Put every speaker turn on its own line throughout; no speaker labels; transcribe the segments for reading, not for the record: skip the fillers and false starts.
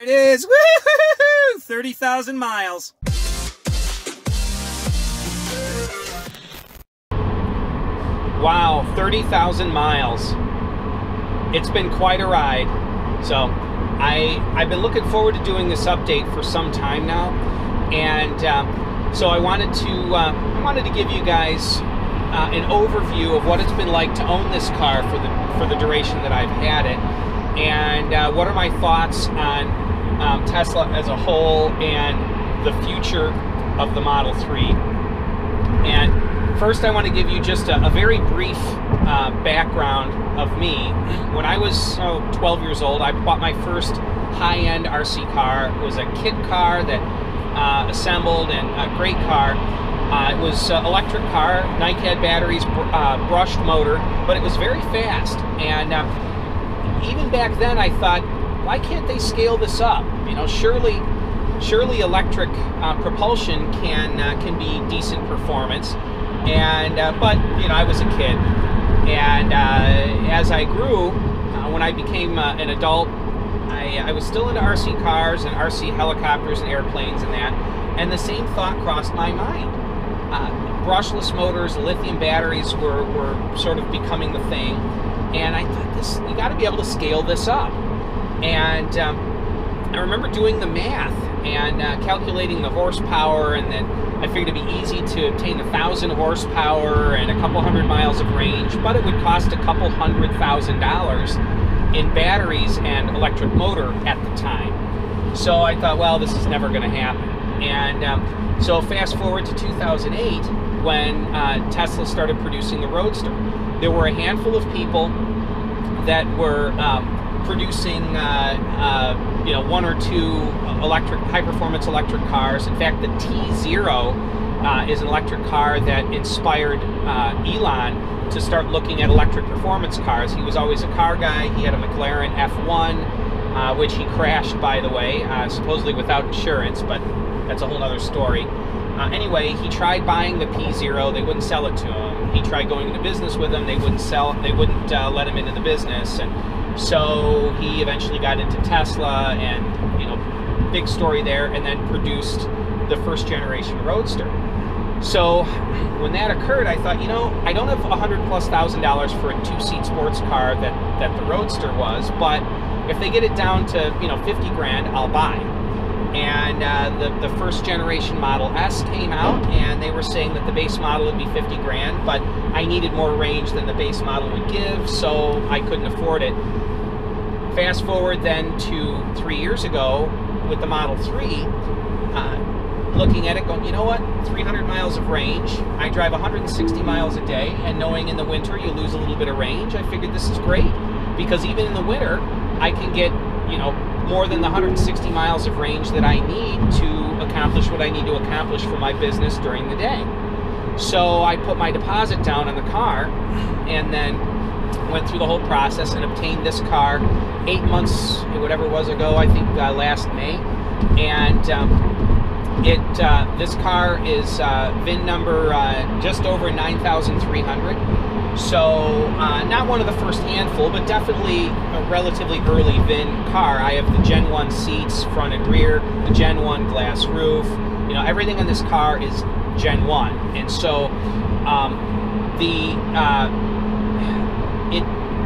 It is, woo-hoo-hoo-hoo, 30,000 miles. Wow, 30,000 miles. It's been quite a ride. So I've been looking forward to doing this update for some time now, and so I wanted to give you guys an overview of what it's been like to own this car for the duration that I've had it, and what are my thoughts on Tesla as a whole and the future of the Model 3. And first I want to give you just a very brief background of me. When I was 12 years old, I bought my first high-end RC car. It was a kit car that assembled, and a great car. It was an electric car, NiCad batteries, brushed motor, but it was very fast. And even back then I thought, why can't they scale this up? You know, surely electric propulsion can be decent performance. And but you know, I was a kid, and as I grew, when I became an adult, I was still into RC cars and RC helicopters and airplanes and that, and the same thought crossed my mind. Brushless motors, lithium batteries were sort of becoming the thing, and I thought, you got to be able to scale this up. And I remember doing the math and calculating the horsepower, and then I figured it'd be easy to obtain 1,000 horsepower and a couple hundred miles of range, but it would cost a couple $100,000 in batteries and electric motor at the time. So I thought, well, this is never going to happen. And so fast forward to 2008, when Tesla started producing the Roadster. There were a handful of people that were producing you know, one or two high-performance electric cars. In fact, the T0 is an electric car that inspired Elon to start looking at electric performance cars. He was always a car guy. He had a McLaren F1, which he crashed, by the way, supposedly without insurance, but that's a whole other story. Anyway, he tried buying the P0. They wouldn't sell it to him. He tried going into business with them. They wouldn't let him into the business. And so he eventually got into Tesla, and, you know, big story there, and then produced the first generation Roadster. So when that occurred, I thought, you know, I don't have $100,000+ for a two-seat sports car that the Roadster was, but if they get it down to, you know, 50 grand, I'll buy. And the first generation Model S came out, and they were saying that the base model would be 50 grand, but I needed more range than the base model would give, so I couldn't afford it. Fast forward then to 3 years ago with the Model 3, looking at it going, you know what, 300 miles of range, I drive 160 miles a day, and knowing in the winter you lose a little bit of range, I figured this is great, because even in the winter I can get, you know, more than the 160 miles of range that I need to accomplish what I need to accomplish for my business during the day. So I put my deposit down on the car, and then went through the whole process and obtained this car 8 months, whatever it was ago, I think last May. And this car is VIN number just over 9,300. So not one of the first handful, but definitely a relatively early VIN car. I have the Gen 1 seats, front and rear, the Gen 1 glass roof. You know, everything on this car is Gen 1. And so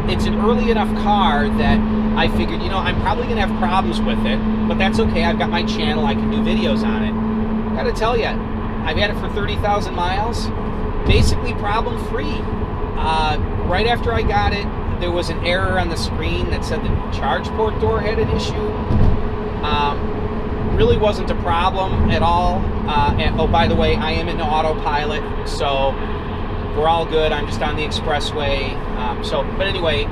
it's an early enough car that I figured, you know, I'm probably going to have problems with it, but that's okay. I've got my channel. I can do videos on it. I got to tell you, I've had it for 30,000 miles, basically problem-free. Right after I got it, there was an error on the screen that said the charge port door had an issue. Really wasn't a problem at all. And, oh, by the way, I am into autopilot, so we're all good. I'm just on the expressway. But anyway,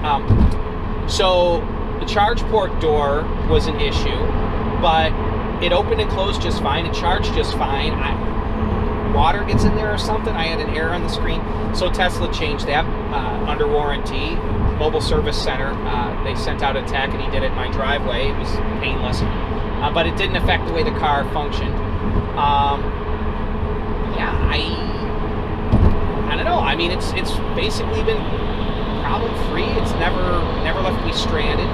so the charge port door was an issue, but it opened and closed just fine. It charged just fine. Water gets in there or something. I had an error on the screen. So Tesla changed that under warranty. Mobile Service Center, they sent out a tech, and he did it in my driveway. It was painless. But it didn't affect the way the car functioned. Yeah, I don't know. I mean, it's basically been problem-free. It's never left me stranded.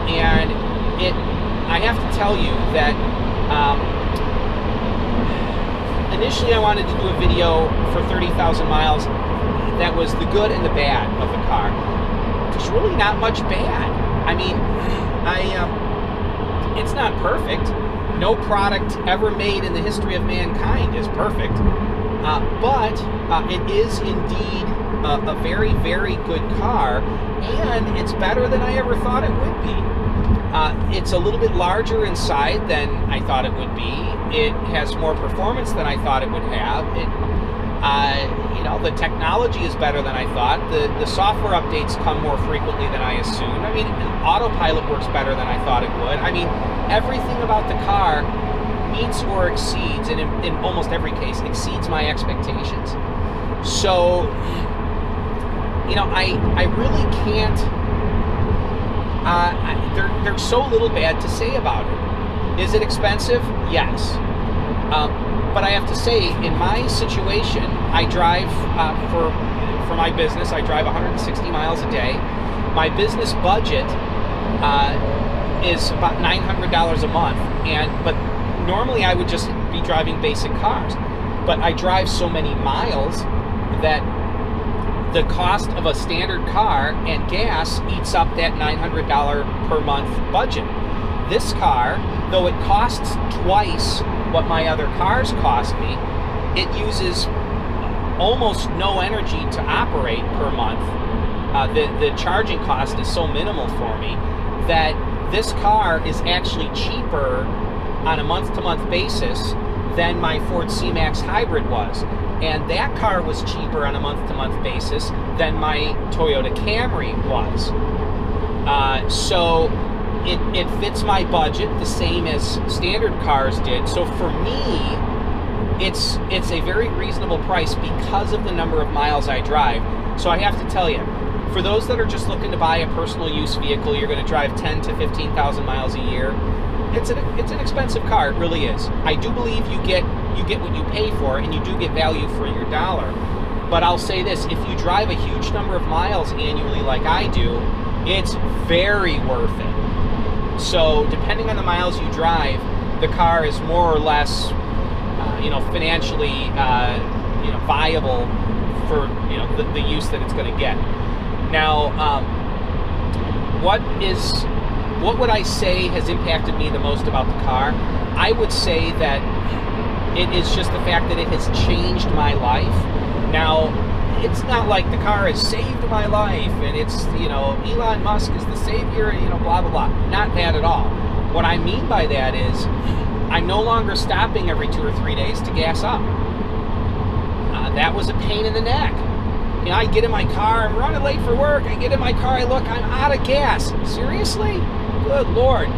And I have to tell you that initially I wanted to do a video for 30,000 miles that was the good and the bad of the car. There's really not much bad. I mean, it's not perfect. No product ever made in the history of mankind is perfect. But it is indeed a very, very good car, and it's better than I ever thought it would be. It's a little bit larger inside than I thought it would be. It has more performance than I thought it would have. You know, the technology is better than I thought. The software updates come more frequently than I assumed. I mean, autopilot works better than I thought it would. I mean, everything about the car meets or exceeds, and in almost every case, exceeds my expectations. So, you know, I really can't, there's so little bad to say about it. Is it expensive? Yes. But I have to say, in my situation, I drive for my business. I drive 160 miles a day. My business budget is about $900 a month, but normally I would just be driving basic cars. But I drive so many miles that the cost of a standard car and gas eats up that $900 per month budget. This car, though it costs twice what my other cars cost me, it uses almost no energy to operate per month. The charging cost is so minimal for me that this car is actually cheaper on a month-to-month basis than my Ford C-Max hybrid was. And that car was cheaper on a month-to-month basis than my Toyota Camry was. So it fits my budget the same as standard cars did. So for me, it's a very reasonable price because of the number of miles I drive. So I have to tell you, for those that are just looking to buy a personal use vehicle, you're going to drive 10 to 15,000 miles a year. It's an expensive car, it really is. I do believe you get what you pay for, and you do get value for your dollar. But I'll say this, if you drive a huge number of miles annually like I do, it's very worth it. So depending on the miles you drive, the car is more or less, financially, viable for, the use that it's going to get. Now, what would I say has impacted me the most about the car? I would say that it is just the fact that it has changed my life. Now, it's not like the car has saved my life and it's, Elon Musk is the savior, blah, blah, blah. Not that at all. What I mean by that is I'm no longer stopping every 2 or 3 days to gas up. That was a pain in the neck. I get in my car, I'm running late for work, I get in my car, I look, I'm out of gas. Seriously? Good Lord.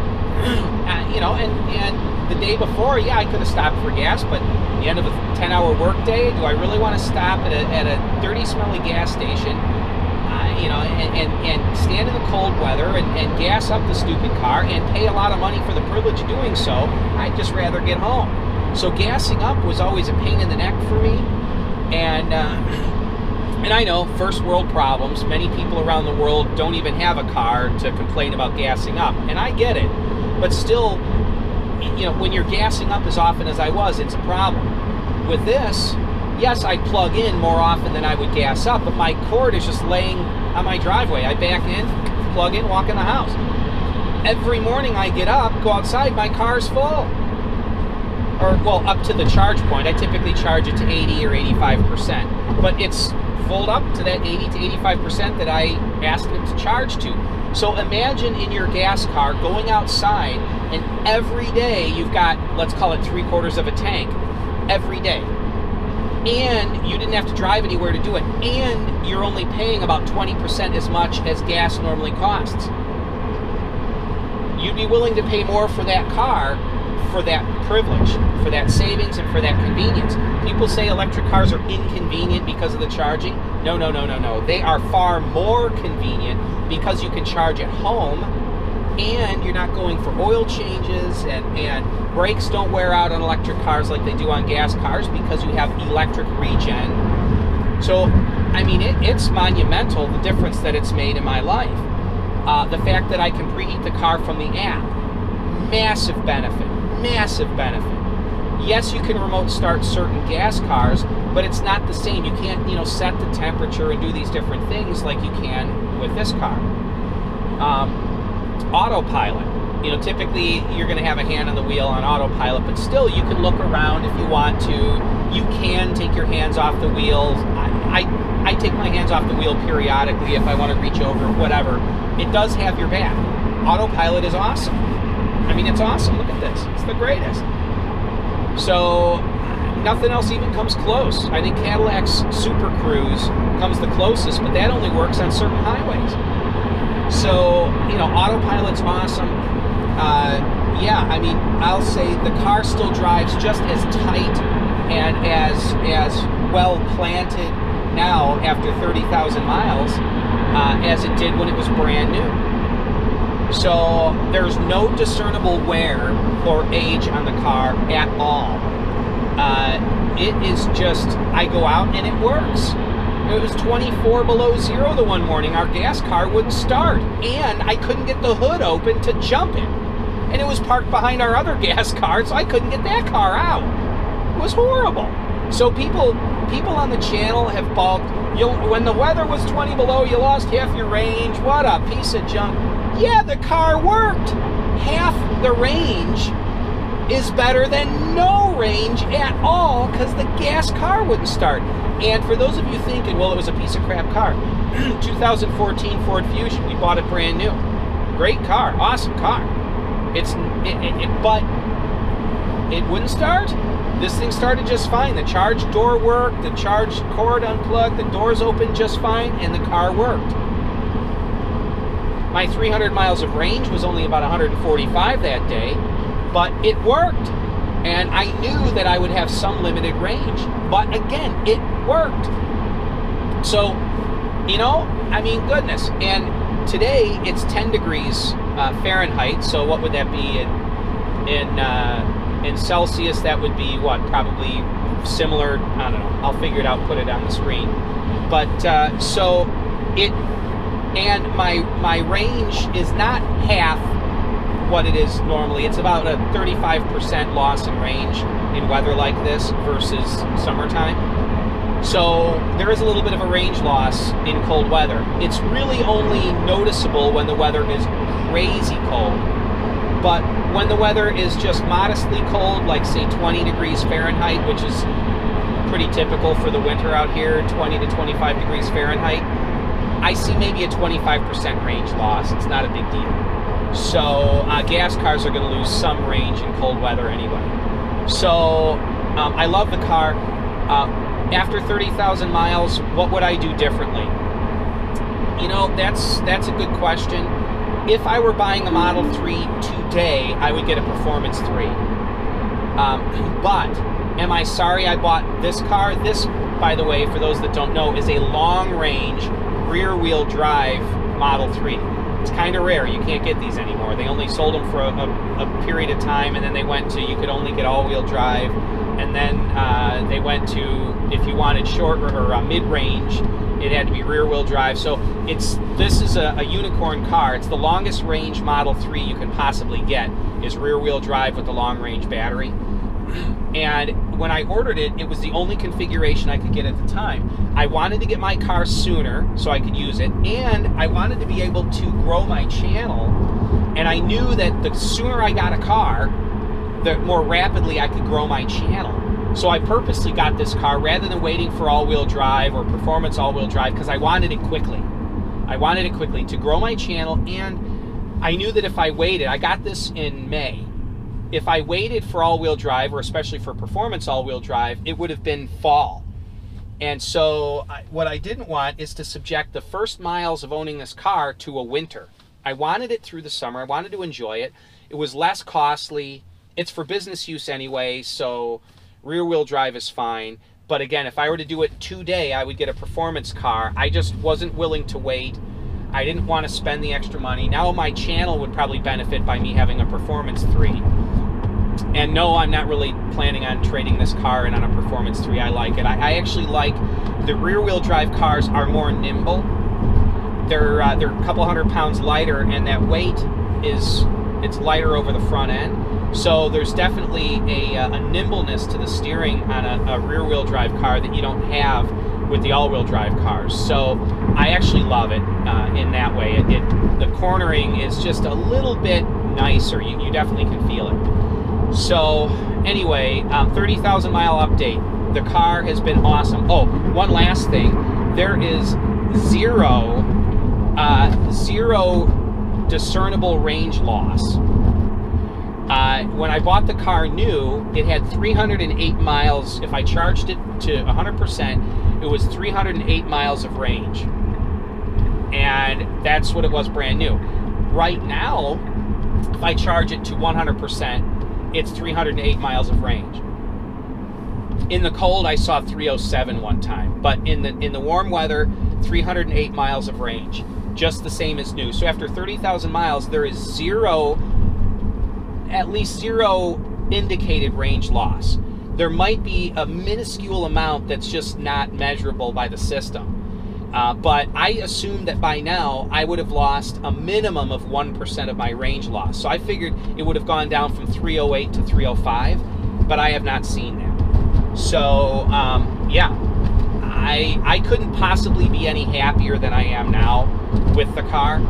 And the day before, yeah, I could have stopped for gas, but the end of a 10-hour work day, do I really want to stop at a dirty, smelly gas station, and stand in the cold weather and gas up the stupid car and pay a lot of money for the privilege of doing so? I'd just rather get home. So gassing up was always a pain in the neck for me, and I know, first world problems. Many people around the world don't even have a car to complain about gassing up, and I get it. But still, when you're gassing up as often as I was, it's a problem. With this, yes, I plug in more often than I would gas up, but my cord is just laying on my driveway. I back in, plug in, walk in the house. Every morning I get up, go outside, my car's full. Or, well, up to the charge point. I typically charge it to 80 or 85%. But it's full up to that 80 to 85% that I asked it to charge to. So imagine in your gas car going outside, and every day you've got, let's call it 3/4 of a tank. Every day. And you didn't have to drive anywhere to do it. And you're only paying about 20% as much as gas normally costs. You'd be willing to pay more for that car for that privilege, for that savings, and for that convenience. People say electric cars are inconvenient because of the charging. No, no, no, no, no. They are far more convenient because you can charge at home, and you're not going for oil changes, and brakes don't wear out on electric cars like they do on gas cars because you have electric regen. So, I mean, it's monumental, the difference that it's made in my life. The fact that I can preheat the car from the app. Massive benefit, massive benefit. Yes, you can remote start certain gas cars, but it's not the same. You can't, you know, set the temperature and do these different things like you can with this car. Autopilot. You know, typically you're going to have a hand on the wheel on autopilot, but still you can look around if you want to. You can take your hands off the wheel. I take my hands off the wheel periodically if I want to reach over, whatever. It does have your back. Autopilot is awesome. I mean, it's awesome. Look at this. It's the greatest. So nothing else even comes close. I think Cadillac's Super Cruise comes the closest, but that only works on certain highways. So, you know, autopilot's awesome. Yeah, I mean, I'll say the car still drives just as tight and as well planted now after 30,000 miles as it did when it was brand new. So there's no discernible wear or age on the car at all. It is just, I go out and it works. It was 24 below zero the one morning. Our gas car wouldn't start, and I couldn't get the hood open to jump it. And it was parked behind our other gas car, so I couldn't get that car out. It was horrible. So people on the channel have balked. When the weather was 20 below, you lost half your range. What a piece of junk. Yeah, the car worked. Half the range is better than no range at all because the gas car wouldn't start. And for those of you thinking, well, it was a piece of crap car, 2014 Ford Fusion, we bought it brand new. Great car, awesome car. But it wouldn't start. This thing started just fine. The charge door worked, the charge cord unplugged, the doors opened just fine, and the car worked. My 300 miles of range was only about 145 that day, but it worked. And I knew that I would have some limited range. But again, it worked. So, you know, I mean, goodness. And today it's 10 degrees Fahrenheit. So what would that be in Celsius? That would be what? Probably similar. I don't know. I'll figure it out, put it on the screen. But so it, and my range is not half what it is normally. It's about a 35% loss in range in weather like this versus summertime. So there is a little bit of a range loss in cold weather. It's really only noticeable when the weather is crazy cold. But when the weather is just modestly cold, like say 20 degrees Fahrenheit, which is pretty typical for the winter out here, 20 to 25 degrees Fahrenheit, I see maybe a 25% range loss. It's not a big deal. So gas cars are going to lose some range in cold weather anyway. So I love the car. After 30,000 miles, what would I do differently? You know, that's a good question. If I were buying a Model 3 today, I would get a Performance 3. But am I sorry I bought this car? This, by the way, for those that don't know, is a long-range rear-wheel drive Model 3. It's kind of rare. You can't get these anymore. They only sold them for a period of time, and then they went to, you could only get all-wheel drive, and then they went to, if you wanted short or mid-range, it had to be rear-wheel drive. So this is a unicorn car. It's the longest range Model 3 you can possibly get is rear-wheel drive with the long-range battery. And when I ordered it, it was the only configuration I could get at the time. I wanted to get my car sooner so I could use it, and I wanted to be able to grow my channel, and I knew that the sooner I got a car, the more rapidly I could grow my channel. So I purposely got this car rather than waiting for all-wheel drive or performance all-wheel drive because I wanted it quickly. I wanted it quickly to grow my channel, and I knew that if I waited, I got this in May. If I waited for all-wheel drive, or especially for performance all-wheel drive, it would have been fall. And so what I didn't want is to subject the first miles of owning this car to a winter. I wanted it through the summer. I wanted to enjoy it. It was less costly. It's for business use anyway, so rear-wheel drive is fine. But again, if I were to do it today, I would get a performance car. I just wasn't willing to wait. I didn't want to spend the extra money. Now my channel would probably benefit by me having a Performance 3. And no, I'm not really planning on trading this car in on a Performance 3. I like it. I actually like the rear-wheel drive cars are more nimble. They're a couple hundred pounds lighter, and that weight is It's lighter over the front end. So there's definitely a nimbleness to the steering on a rear-wheel drive car that you don't have with the all-wheel drive cars. So I actually love it in that way. The cornering is just a little bit nicer. You definitely can feel it. So anyway, 30,000 mile update. The car has been awesome. Oh, one last thing. There is zero discernible range loss. When I bought the car new, it had 308 miles. If I charged it to 100%, it was 308 miles of range. And that's what it was brand new. Right now, if I charge it to 100%, it's 308 miles of range. In the cold, I saw 307 one time, but in the warm weather, 308 miles of range, just the same as new. So after 30,000 miles, there is at least zero indicated range loss. There might be a minuscule amount that's just not measurable by the system. But I assumed that by now I would have lost a minimum of 1% of my range loss. So I figured it would have gone down from 308 to 305, but I have not seen that. So yeah, I couldn't possibly be any happier than I am now with the car.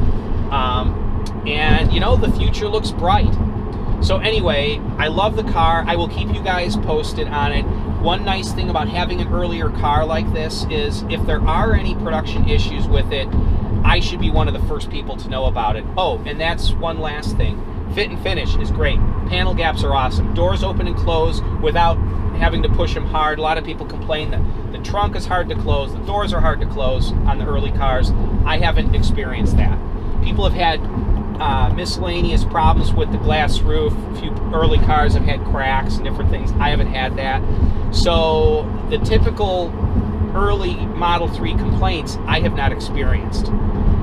And you know, the future looks bright. So anyway, I love the car. I will keep you guys posted on it. One nice thing about having an earlier car like this is if there are any production issues with it, I should be one of the first people to know about it. Oh, and that's one last thing. Fit and finish is great. Panel gaps are awesome. Doors open and close without having to push them hard. A lot of people complain that the trunk is hard to close, the doors are hard to close on the early cars. I haven't experienced that. People have had miscellaneous problems with the glass roof. A few early cars have had cracks and different things. I haven't had that. So the typical early Model 3 complaints I have not experienced.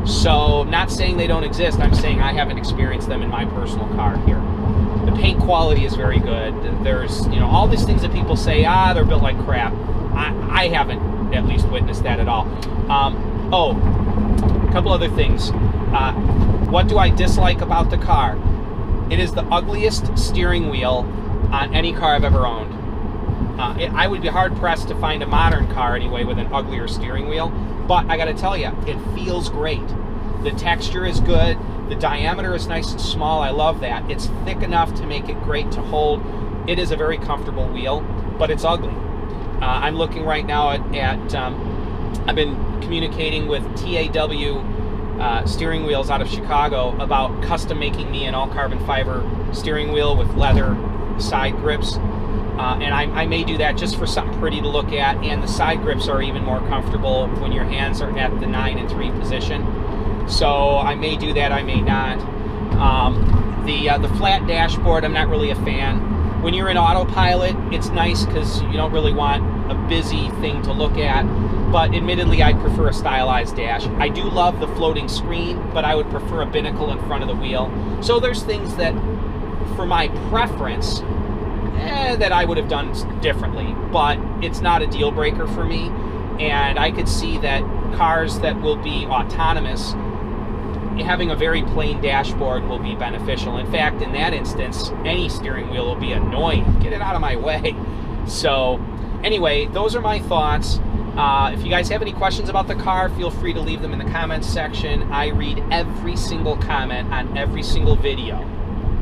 So not saying they don't exist, I'm saying I haven't experienced them in my personal car here. The paint quality is very good. There's, you know, all these things that people say, they're built like crap. I haven't at least witnessed that at all. Oh, a couple other things. What do I dislike about the car? It is the ugliest steering wheel on any car I've ever owned. I would be hard-pressed to find a modern car anyway with an uglier steering wheel, but I gotta tell you, it feels great. The texture is good, the diameter is nice and small, I love that. It's thick enough to make it great to hold. It is a very comfortable wheel, but it's ugly. I'm looking right now at I've been communicating with TAW steering wheels out of Chicago about custom making me an all carbon fiber steering wheel with leather side grips. And I may do that just for something pretty to look at, and the side grips are even more comfortable when your hands are at the 9 and 3 position. So I may do that, I may not. The flat dashboard, I'm not really a fan. When you're in autopilot, it's nice because you don't really want a busy thing to look at, but admittedly I prefer a stylized dash. I do love the floating screen, but I would prefer a binnacle in front of the wheel. So there's things that, for my preference, that I would have done differently, but it's not a deal breaker for me. And I could see that cars that will be autonomous, having a very plain dashboard will be beneficial. In fact, in that instance, any steering wheel will be annoying. Get it out of my way. So anyway, those are my thoughts. If you guys have any questions about the car, feel free to leave them in the comments section. I read every single comment on every single video,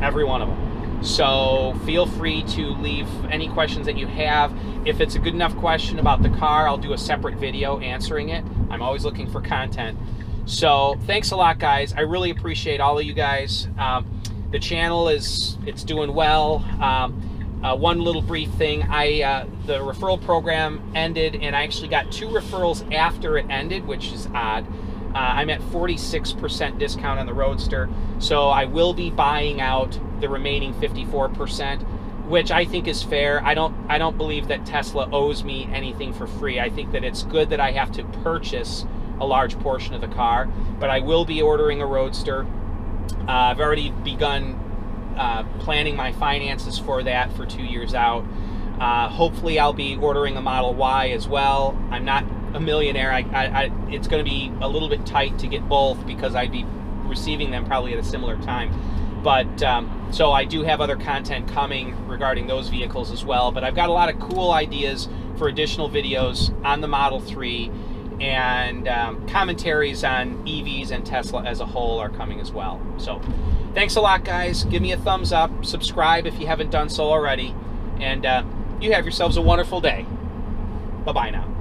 every one of them. So feel free to leave any questions that you have. If it's a good enough question about the car, I'll do a separate video answering it. I'm always looking for content. So thanks a lot, guys. I really appreciate all of you guys. The channel it's doing well. One little brief thing, the referral program ended, and I actually got 2 referrals after it ended, which is odd. I'm at 46% discount on the Roadster, so I will be buying out the remaining 54%, which I think is fair. I don't believe that Tesla owes me anything for free. I think that it's good that I have to purchase a large portion of the car, but I will be ordering a Roadster. I've already begun planning my finances for that for 2 years out. Hopefully I'll be ordering a Model Y as well. I'm not a millionaire. It's going to be a little bit tight to get both because I'd be receiving them probably at a similar time. But so I do have other content coming regarding those vehicles as well. But I've got a lot of cool ideas for additional videos on the Model 3, and commentaries on EVs and Tesla as a whole are coming as well. So thanks a lot, guys. Give me a thumbs up, subscribe if you haven't done so already, and you have yourselves a wonderful day. Bye-bye now.